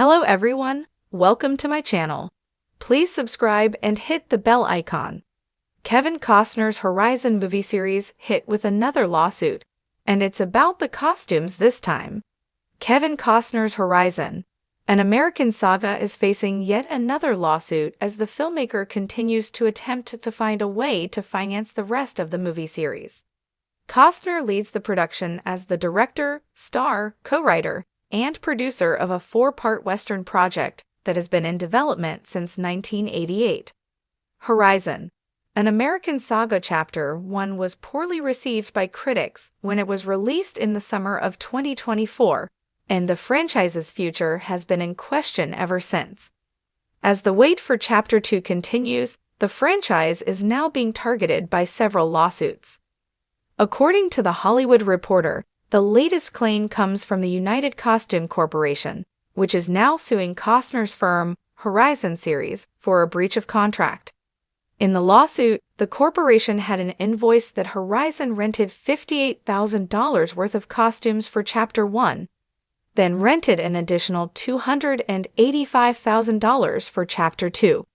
Hello everyone, welcome to my channel. Please subscribe and hit the bell icon. Kevin Costner's Horizon movie series hit with another lawsuit, and it's about the costumes this time. Kevin Costner's Horizon, an American saga, is facing yet another lawsuit as the filmmaker continues to attempt to find a way to finance the rest of the movie series. Costner leads the production as the director, star, co-writer, and producer of a 4-part Western project that has been in development since 1988. Horizon, an American saga. Chapter 1 was poorly received by critics when it was released in the summer of 2024, and the franchise's future has been in question ever since. As the wait for Chapter 2 continues, the franchise is now being targeted by several lawsuits. According to The Hollywood Reporter, the latest claim comes from the United Costume Corporation, which is now suing Costner's firm, Horizon Series, for a breach of contract. In the lawsuit, the corporation had an invoice that Horizon rented $58,000 worth of costumes for Chapter 1, then rented an additional $285,000 for Chapter 2.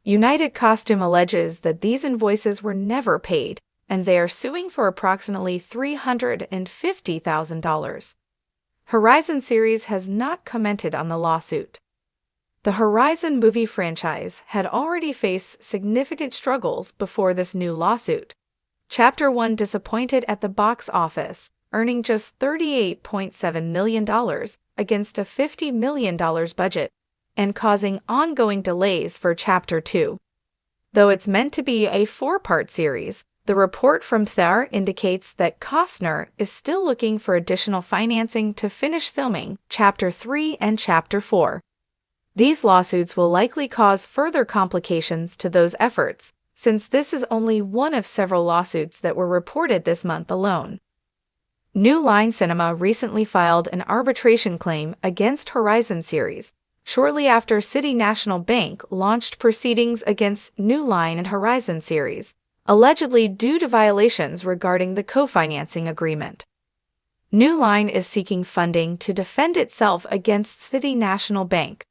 United Costume alleges that these invoices were never paid, and they are suing for approximately $350,000. Horizon Series has not commented on the lawsuit. The Horizon movie franchise had already faced significant struggles before this new lawsuit. Chapter 1 disappointed at the box office, earning just $38.7 million against a $50 million budget, and causing ongoing delays for Chapter 2. Though it's meant to be a 4-part series, the report from THR indicates that Costner is still looking for additional financing to finish filming Chapter 3 and Chapter 4. These lawsuits will likely cause further complications to those efforts, since this is only one of several lawsuits that were reported this month alone. New Line Cinema recently filed an arbitration claim against Horizon Series, shortly after City National Bank launched proceedings against New Line and Horizon Series, allegedly due to violations regarding the co-financing agreement. New Line is seeking funding to defend itself against City National Bank.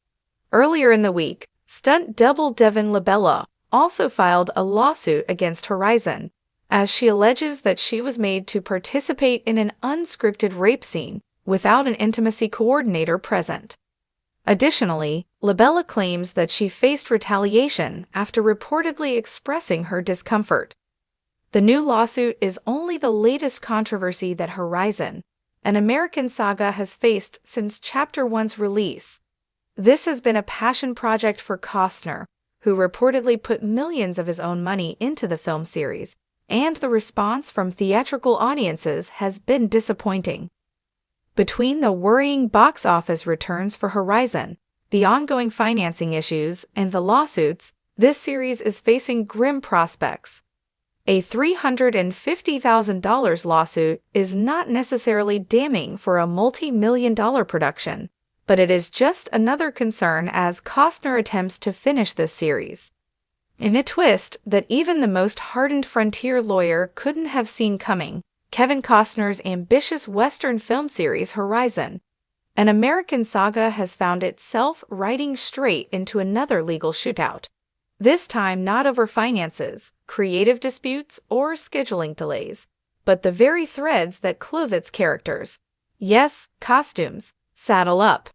Earlier in the week, stunt double Devin Labella also filed a lawsuit against Horizon, as she alleges that she was made to participate in an unscripted rape scene without an intimacy coordinator present. Additionally, Labella claims that she faced retaliation after reportedly expressing her discomfort. The new lawsuit is only the latest controversy that Horizon, an American saga, has faced since Chapter 1's release. This has been a passion project for Costner, who reportedly put millions of his own money into the film series, and the response from theatrical audiences has been disappointing. Between the worrying box office returns for Horizon, the ongoing financing issues, and the lawsuits, this series is facing grim prospects. A $350,000 lawsuit is not necessarily damning for a multi-million-dollar production, but it is just another concern as Costner attempts to finish this series. In a twist that even the most hardened frontier lawyer couldn't have seen coming, Kevin Costner's ambitious Western film series Horizon, an American saga, has found itself riding straight into another legal shootout. This time not over finances, creative disputes, or scheduling delays, but the very threads that clothe its characters. Yes, costumes. Saddle up.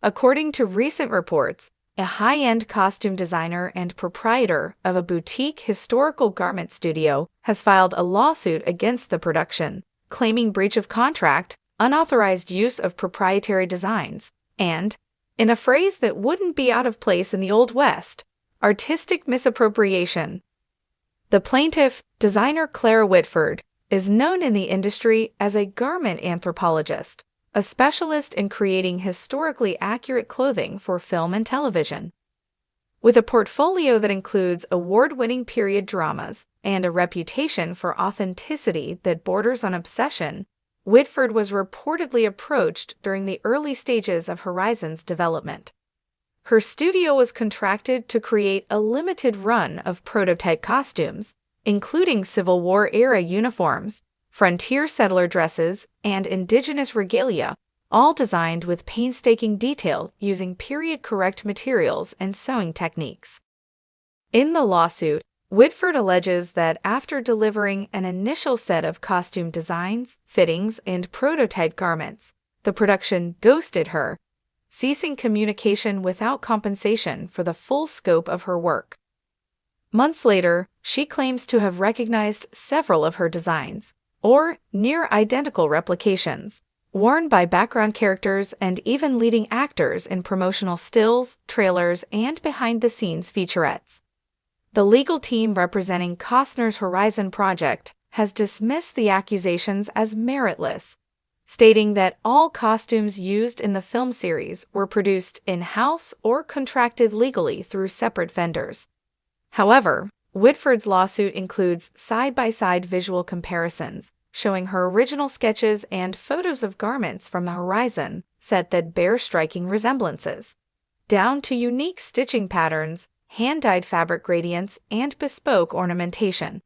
According to recent reports, a high-end costume designer and proprietor of a boutique historical garment studio has filed a lawsuit against the production, claiming breach of contract, unauthorized use of proprietary designs, and, in a phrase that wouldn't be out of place in the Old West, artistic misappropriation. The plaintiff, designer Clara Whitford, is known in the industry as a garment anthropologist, a specialist in creating historically accurate clothing for film and television. With a portfolio that includes award-winning period dramas and a reputation for authenticity that borders on obsession, Whitford was reportedly approached during the early stages of Horizon's development. Her studio was contracted to create a limited run of prototype costumes, including Civil War-era uniforms, frontier settler dresses, and indigenous regalia, all designed with painstaking detail using period-correct materials and sewing techniques. In the lawsuit, Whitford alleges that after delivering an initial set of costume designs, fittings, and prototype garments, the production ghosted her, ceasing communication without compensation for the full scope of her work. Months later, she claims to have recognized several of her designs, or near-identical replications, worn by background characters and even leading actors in promotional stills, trailers, and behind-the-scenes featurettes. The legal team representing Costner's Horizon project has dismissed the accusations as meritless, stating that all costumes used in the film series were produced in-house or contracted legally through separate vendors. However, Whitford's lawsuit includes side-by-side visual comparisons, showing her original sketches and photos of garments from the Horizon set that bear striking resemblances, down to unique stitching patterns, hand-dyed fabric gradients, and bespoke ornamentation.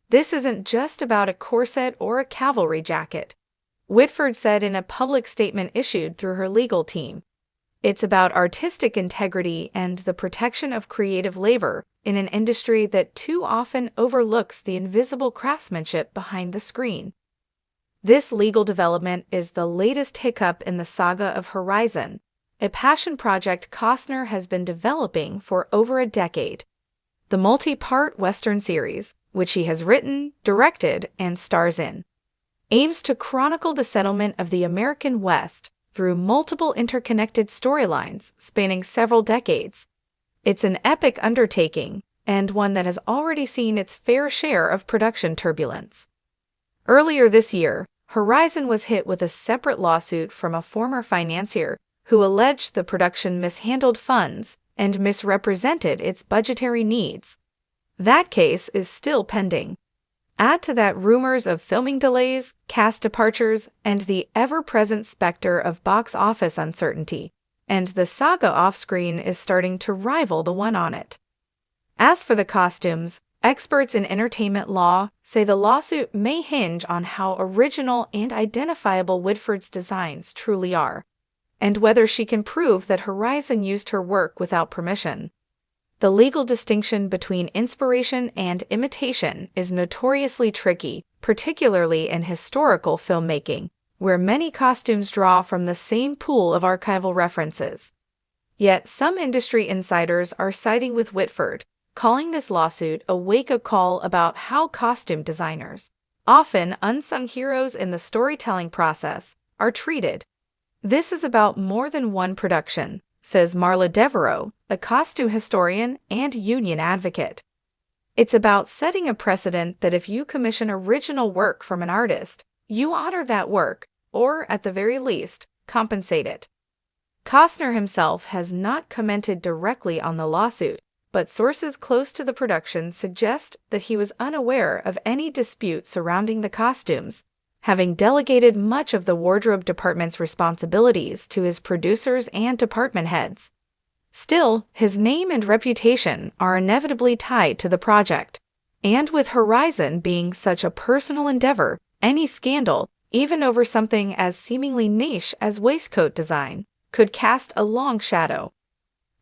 This isn't just about a corset or a cavalry jacket, Whitford said in a public statement issued through her legal team. It's about artistic integrity and the protection of creative labor in an industry that too often overlooks the invisible craftsmanship behind the screen. This legal development is the latest hiccup in the saga of Horizon, a passion project Costner has been developing for over a decade. The multi-part Western series, which he has written, directed, and stars in, aims to chronicle the settlement of the American West through multiple interconnected storylines spanning several decades. It's an epic undertaking, and one that has already seen its fair share of production turbulence. Earlier this year, Horizon was hit with a separate lawsuit from a former financier who alleged the production mishandled funds and misrepresented its budgetary needs. That case is still pending. Add to that rumors of filming delays, cast departures, and the ever-present specter of box office uncertainty, and the saga off-screen is starting to rival the one on it. As for the costumes, experts in entertainment law say the lawsuit may hinge on how original and identifiable Whitford's designs truly are, and whether she can prove that Horizon used her work without permission. The legal distinction between inspiration and imitation is notoriously tricky, particularly in historical filmmaking, where many costumes draw from the same pool of archival references. Yet some industry insiders are siding with Whitford, calling this lawsuit a wake-up call about how costume designers, often unsung heroes in the storytelling process, are treated. This is about more than one production, says Marla Devereaux, a costume historian and union advocate. It's about setting a precedent that if you commission original work from an artist, you honor that work, or at the very least, compensate it. Costner himself has not commented directly on the lawsuit, but sources close to the production suggest that he was unaware of any dispute surrounding the costumes, having delegated much of the wardrobe department's responsibilities to his producers and department heads. Still, his name and reputation are inevitably tied to the project, and with Horizon being such a personal endeavor, any scandal, even over something as seemingly niche as waistcoat design, could cast a long shadow.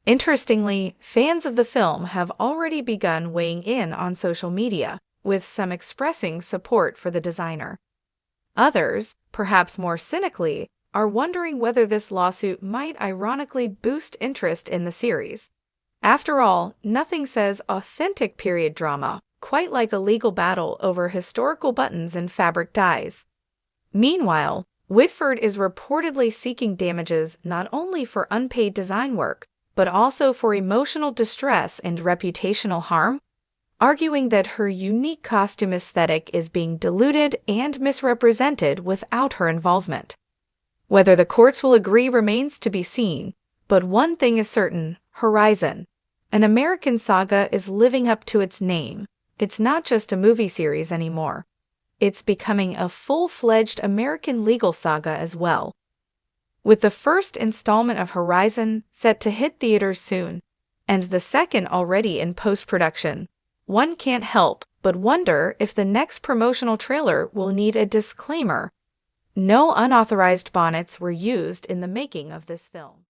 Interestingly, fans of the film have already begun weighing in on social media, with some expressing support for the designer. Others, perhaps more cynically, are wondering whether this lawsuit might ironically boost interest in the series. After all, nothing says authentic period drama quite like a legal battle over historical buttons and fabric dyes. Meanwhile, Whitford is reportedly seeking damages not only for unpaid design work, but also for emotional distress and reputational harm, arguing that her unique costume aesthetic is being diluted and misrepresented without her involvement. Whether the courts will agree remains to be seen, but one thing is certain: Horizon, an American saga, is living up to its name. It's not just a movie series anymore. It's becoming a full-fledged American legal saga as well. With the first installment of Horizon set to hit theaters soon, and the second already in post-production, one can't help but wonder if the next promotional trailer will need a disclaimer. No unauthorized bonnets were used in the making of this film.